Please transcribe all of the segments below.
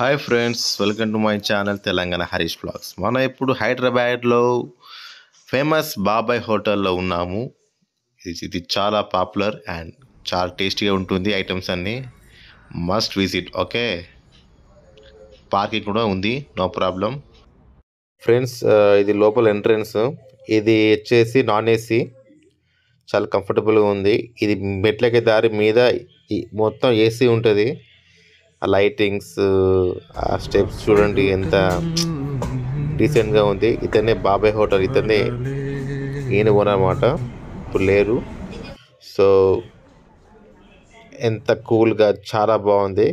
Hi friends, welcome to my channel Telangana Harish blogs. మనం ఇప్పుడు హైదరాబాద్లో ఫేమస్ బాబాయ్ హోటల్లో ఉన్నాము. ఇది చాలా పాపులర్ అండ్ చాలా టేస్టీగా ఉంటుంది. ఐటమ్స్ అన్నీ మస్ట్ విజిట్. ఓకే, పార్కింగ్ కూడా ఉంది, నో ప్రాబ్లం. ఫ్రెండ్స్, ఇది లోపల ఎంట్రన్స్. ఇది వచ్చేసి నాన్ ఏసీ, చాలా కంఫర్టబుల్గా ఉంది. ఇది మెట్లకి దారి మీద మొత్తం ఏసీ ఉంటుంది. ఆ లైటింగ్స్, ఆ స్టెప్స్ చూడండి ఎంత డీసెంట్గా ఉంది. ఇతనే బాబాయ్ హోటల్, ఇతనే ఈయన అనమాట, ఇప్పుడు లేరు. సో ఎంత కూల్గా, చాలా బాగుంది,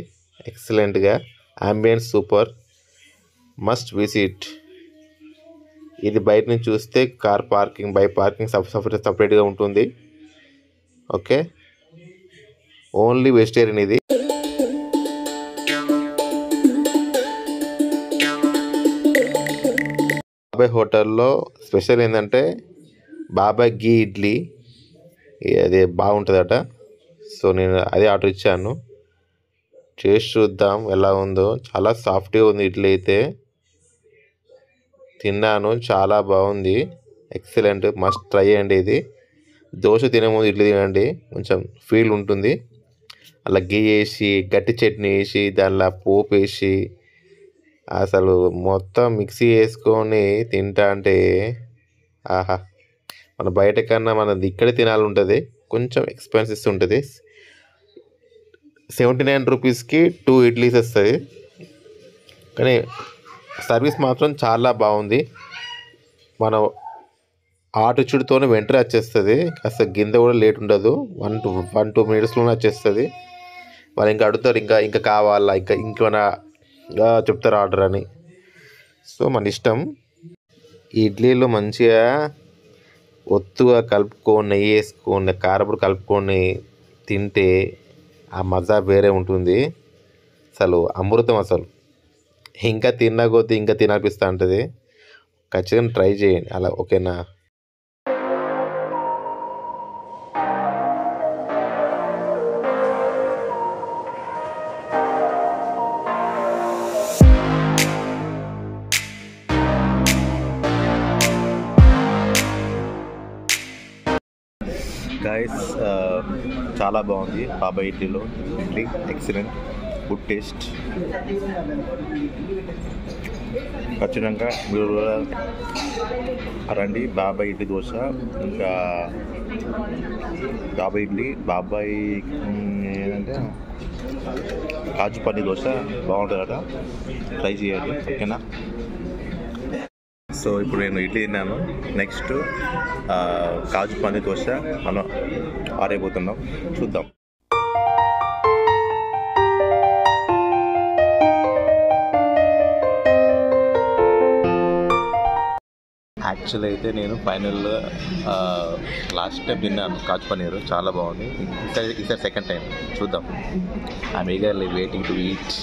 ఎక్సలెంట్గా, అంబియన్స్ సూపర్, మస్ట్ విజిట్. ఇది బయట నుంచి చూస్తే కార్ పార్కింగ్, బైక్ పార్కింగ్ సపరేట్గా ఉంటుంది. ఓకే, ఓన్లీ వెజిటేరియన్ ఇది. బాబాయ్ హోటల్లో స్పెషల్ ఏంటంటే బాబాయ్ గీ ఇడ్లీ, అది బాగుంటుందట. సో నేను అదే ఆర్డర్ ఇచ్చాను. టేస్ట్ చూద్దాం ఎలా ఉందో. చాలా సాఫ్ట్గా ఉంది ఇడ్లీ అయితే. తిన్నాను, చాలా బాగుంది, ఎక్సలెంట్, మస్ట్ ట్రై చేయండి ఇది. దోశ తినే ముందు ఇడ్లీ తినండి, కొంచెం ఫీల్ ఉంటుంది. అలా గీ వేసి, గట్టి చట్నీ వేసి, దానిలో పోపు వేసి, అసలు మొత్తం మిక్సీ వేసుకొని తింటా అంటే ఆహా, మన బయట కన్నా మనది ఇక్కడే తినాలి ఉంటుంది. కొంచెం ఎక్స్పెన్సివ్ ఉంటుంది. 79 రూపీస్కి 2 ఇడ్లీస్ వస్తుంది. కానీ సర్వీస్ మాత్రం చాలా బాగుంది. మన ఆటుచుడితోనే వెంటనే వచ్చేస్తుంది. అసలు గింజ కూడా లేట్ ఉండదు. 1-2 మినిట్స్లోనే వచ్చేస్తుంది. వాళ్ళు ఇంకా అడుగుతారు, ఇంకా కావాలా, ఇంకేమైనా చెప్తారు ఆర్డర్ అని. సో మన ఇష్టం. ఇడ్లీలో మంచిగా ఒత్తుగా కలుపుకొని, నెయ్యి వేసుకొని, కారపొడి కలుపుకొని తింటే ఆ మజా వేరే ఉంటుంది. అసలు అమృతం. అసలు ఇంకా తిన్నా కొద్దీ ఇంకా తినాలనిపిస్తూ ఉంటుంది. ఖచ్చితంగా ట్రై చేయండి అలా, ఓకేనా? గైస్, చాలా బాగుంది బాబాయ్ ఇడ్లీలో. Idli excellent, good taste. ఖచ్చితంగా మీరు రండి. బాబాయ్ ఇడ్లీ దోశ, ఇంకా బాబాయ్ ఇడ్లీ, బాబాయ్ ఏంటంటే కాజు పన్నీర్ దోశ బాగుంటుంది కదా, ట్రై చేయండి, ఓకేనా? సో ఇప్పుడు నేను ఇడ్లీ తిన్నాను. నెక్స్ట్ కాజు పన్నీర్ దోశ మనం ఆరైపోతున్నాం, చూద్దాం. యాక్చువల్ అయితే నేను ఫైనల్ లాస్ట్ టైం తిన్నాను కాజు పన్నీర్, చాలా బాగుంది. ఈసారి సెకండ్ టైం చూద్దాం. I'm eagerly waiting to eat.